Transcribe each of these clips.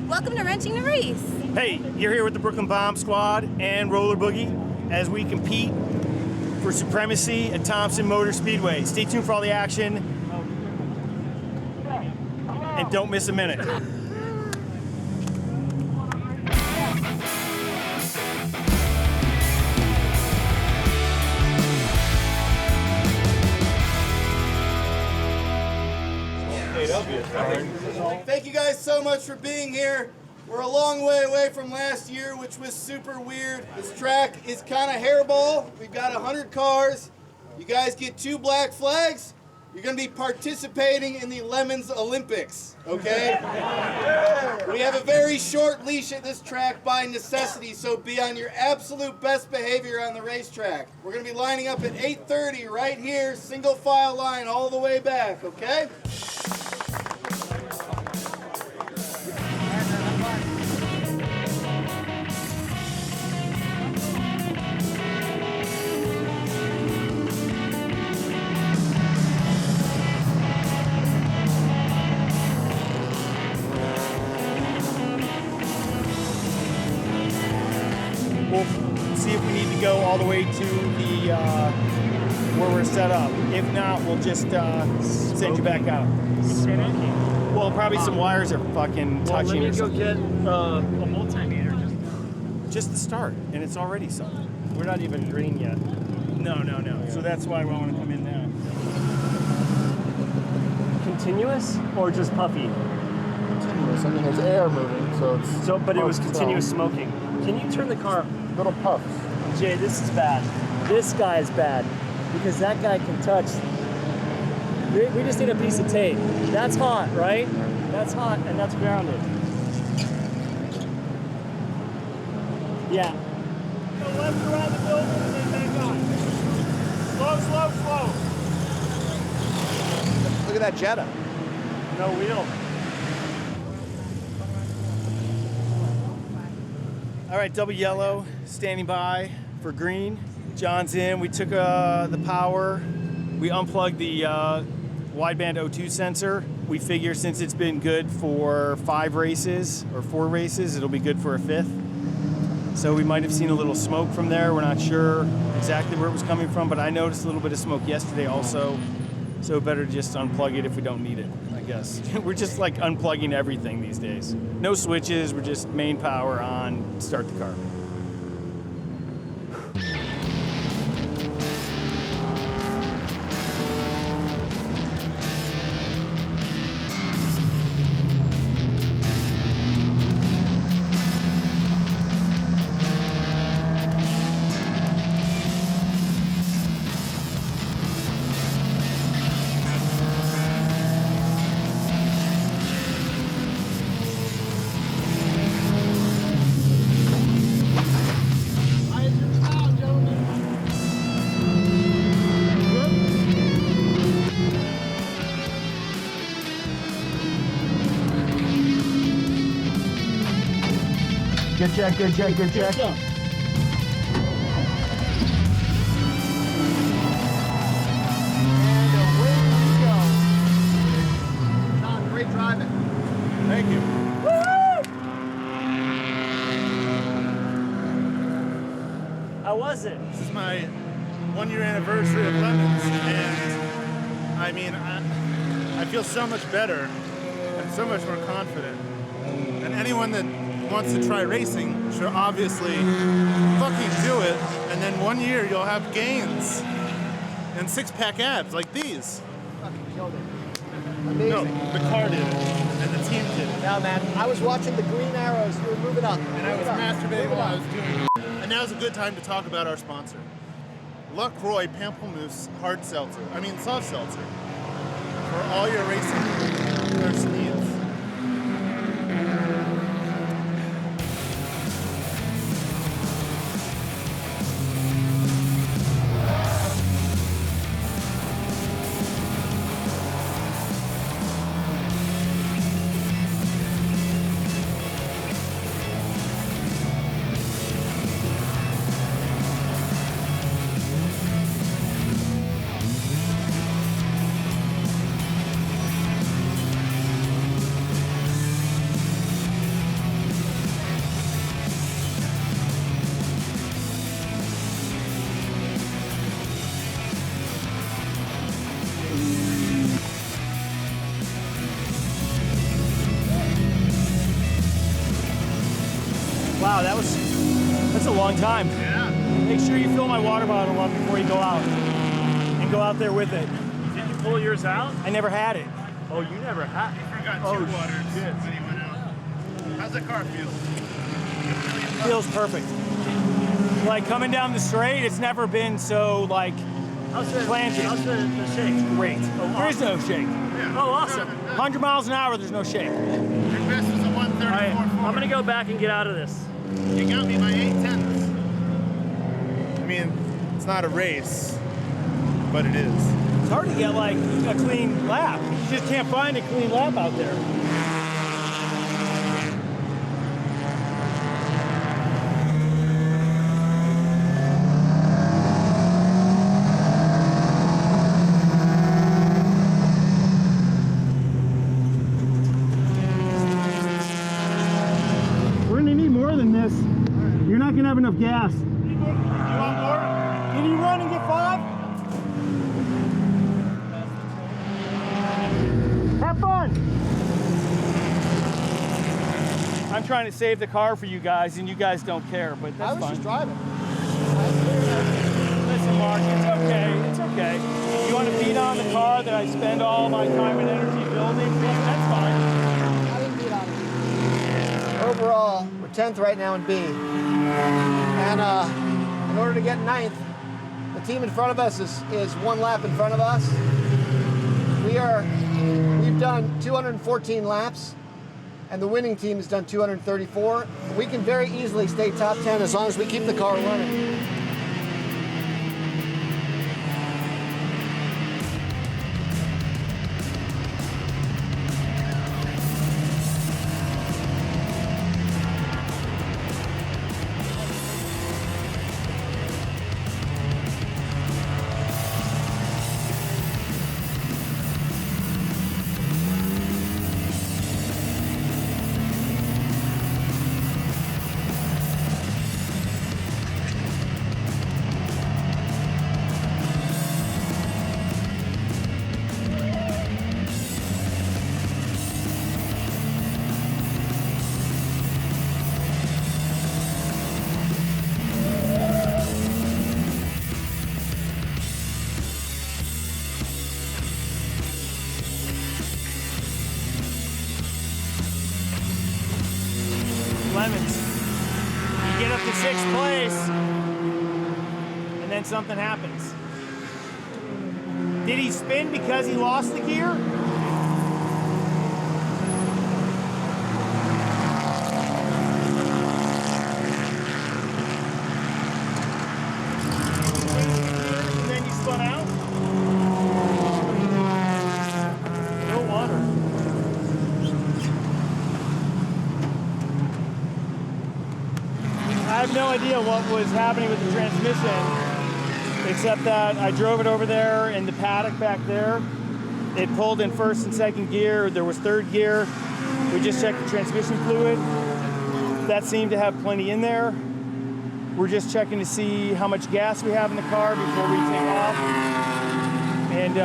Welcome to Wrenching the Race. Hey, you're here with the Brooklyn Bomb Squad and Roller Boogie as we compete for supremacy at Thompson Motor Speedway. Stay tuned for all the action and don't miss a minute. Thank you guys so much for being here. We're a long way away from last year, which was super weird. This track is kind of hairball. We've got 100 cars. You guys get 2 black flags. You're going to be participating in the Lemons Olympics, okay? We have a very short leash at this track by necessity, so be on your absolute best behavior on the racetrack. We're going to be lining up at 8:30 right here, single file line all the way back, okay? We'll see if we need to go all the way to the where we're set up. If not, we'll just send you back out. Well, probably some wires are fucking touching or something. Let me go get a multimeter. Just the start, and it's already something. We're not even green yet. No. So that's why we want to come in now. Continuous or just puffy? Continuous. I mean, there's air moving, so it's... But it was continuous smoking. Can you turn the car? Little puffs. Jay, this is bad. This guy is bad because that guy can touch. We just need a piece of tape. That's hot, right? That's hot and that's grounded. Yeah. Go left around the building and then back on. Slow. Look at that Jetta. No wheel. All right, double yellow, standing by for green. John's in. We took the power. We unplugged the wideband O2 sensor. We figure since it's been good for 5 races or 4 races, it'll be good for a 5th. So we might have seen a little smoke from there. We're not sure exactly where it was coming from, but I noticed a little bit of smoke yesterday also. So better just unplug it if we don't need it, I guess. We're just like unplugging everything these days. No switches, we're just main power on, start the car. Good check. And away we go. John, great driving. Thank you. How was it? This is my 1-year anniversary of Lemons, and I mean, I feel so much better and so much more confident. And anyone that wants to try racing should obviously fucking do it, and then 1 year you'll have gains and 6-pack abs like these. Amazing. No, the car did it, and the team did it. Yeah, man. I was watching the green arrows. You were moving up. And I was masturbating while I was doing it. And now's a good time to talk about our sponsor. LaCroix Pamplemousse Hard Seltzer. I mean soft seltzer. For all your racing thirst needs. Wow, that's a long time. Yeah. Make sure you fill my water bottle up before you go out. And go out there with it. Did you pull yours out? I never had it. Oh, you never had. He forgot Oh, 2 waters shit. when he went out. How's the car feel? Feels perfect. Like coming down the straight, it's never been so like How's the planted. How's the shake? Great. There is no shake. Yeah. Oh, awesome. 100 miles an hour, there's no shake. Your best was a 134. All right, I'm gonna go back and get out of this. You got me by 8/10. I mean, it's not a race, but it is. It's hard to get like a clean lap. You just can't find a clean lap out there. We're gonna need more than this. You're not gonna have enough gas. You want more? Can you run and get 5? Have fun! I'm trying to save the car for you guys, and you guys don't care, but that's I was fine. just driving. Listen, Mark, it's okay. It's okay. You want to beat on the car that I spend all my time and energy building? That's fine. I didn't beat on it. Overall, we're 10th right now in B. And in order to get 9th, the team in front of us is 1 lap in front of us. We've done 214 laps, and the winning team has done 234. We can very easily stay top 10 as long as we keep the car running. Lemons. You get up to 6th place, and then something happens. Did he spin because he lost the gear? And then you spun out? No water. I have no idea what was happening with the transmission, except that I drove it over there in the paddock back there. It pulled in 1st and 2nd gear. There was 3rd gear. We just checked the transmission fluid. That seemed to have plenty in there. We're just checking to see how much gas we have in the car before we take off. And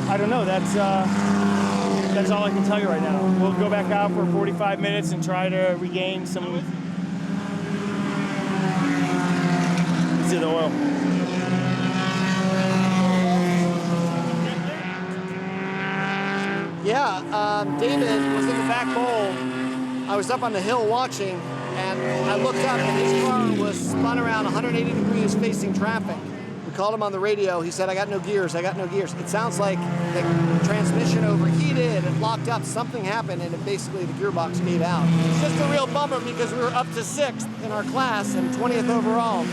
I don't know, that's all I can tell you right now. We'll go back out for 45 minutes and try to regain some to the oil. Yeah, David was in the back bowl. I was up on the hill watching, and I looked up, and his car was spun around 180 degrees facing traffic. We called him on the radio. He said, I got no gears, I got no gears. It sounds like the transmission overheated and locked up. Something happened, and basically the gearbox gave out. It's just a real bummer because we were up to 6th in our class and 20th overall.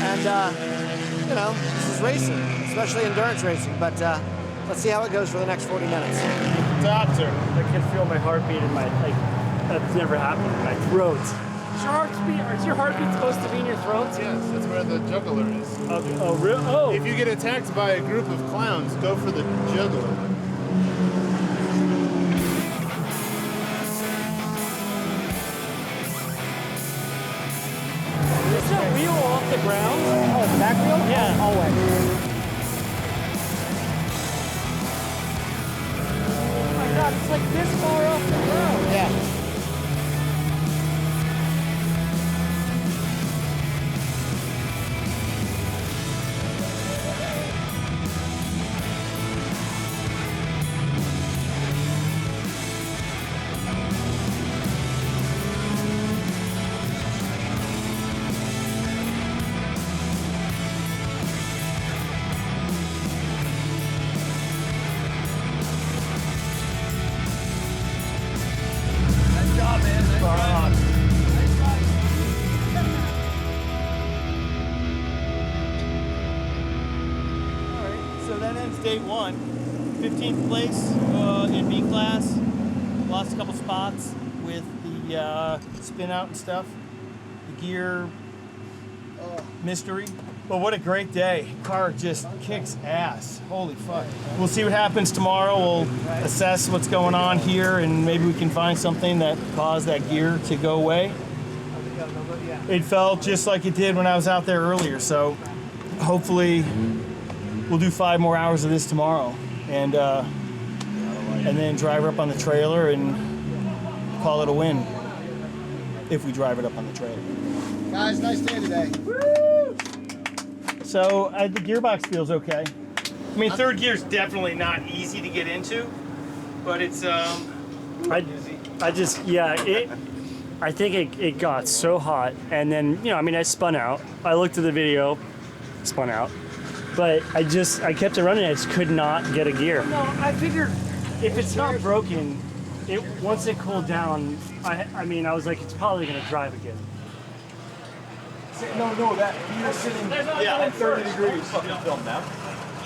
And, you know, this is racing, especially endurance racing. But let's see how it goes for the next 40 minutes. Doctor. I can feel my heartbeat in my, like, that's never happened in my throat. Is your heartbeat supposed to be in your throat? Yes, that's where the jugular is. Okay. Oh, really? Oh. If you get attacked by a group of clowns, go for the jugular. Is the wheel off the ground? Oh, the back wheel? Yeah. Always. Oh my God, it's like this far off the ground. Yeah. RaceDay1. 15th place in B class. Lost a couple spots with the spin out and stuff. The gear mystery. But what a great day. Car just kicks ass. Holy fuck. We'll see what happens tomorrow. We'll assess what's going on here and maybe we can find something that caused that gear to go away. It felt just like it did when I was out there earlier, so hopefully we'll do 5 more hours of this tomorrow and then drive her up on the trailer and call it a win if we drive it up on the trailer. Guys, nice day today. So the gearbox feels okay. I mean, third gear's definitely not easy to get into, but it's I think it got so hot, and then I spun out. I looked at the video, spun out, but I kept it running. I just could not get a gear. No, I figured if it's not broken, once it cooled down, I was like, it's probably gonna drive again. No, that you're sitting at 30 degrees. Fucking film now.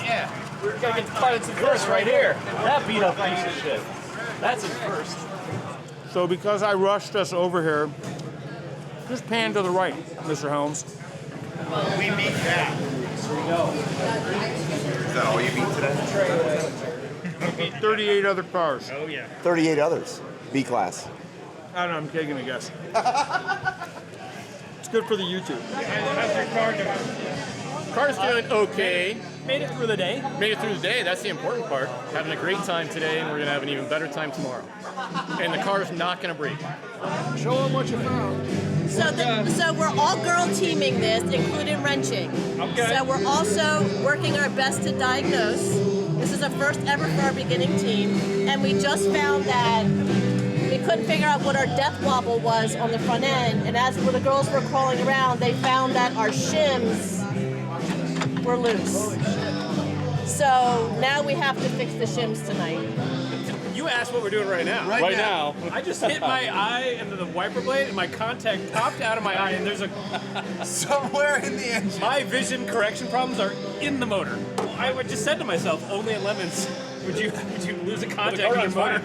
Yeah. We're gonna get the pilots in first right here. That beat up piece of shit. That's in first. So because I rushed us over here, just pan to the right, Mr. Holmes. We beat that. Here we go. Is that all you beat today? We beat 38 other cars. Oh yeah. 38 others, B class. I don't know, I'm taking a guess. It's good for the YouTube. How's your car doing? Car's doing okay. Made it through the day. Made it through the day. That's the important part. Having a great time today, and we're going to have an even better time tomorrow. And the car's not going to break. Show them what you found. So we're all girl teaming this, including wrenching. Okay. So we're also working our best to diagnose. This is a first ever for our beginning team, and we just found that we couldn't figure out what our death wobble was on the front end, and as the girls were crawling around, they found that our shims were loose. So now we have to fix the shims tonight. You asked what we're doing right now. Right now. I just hit my eye into the wiper blade, and my contact popped out of my eye, and there's a Somewhere in the engine. my vision correction problems are in the motor. I just said to myself, only at Lemons would you lose a contact in your motor.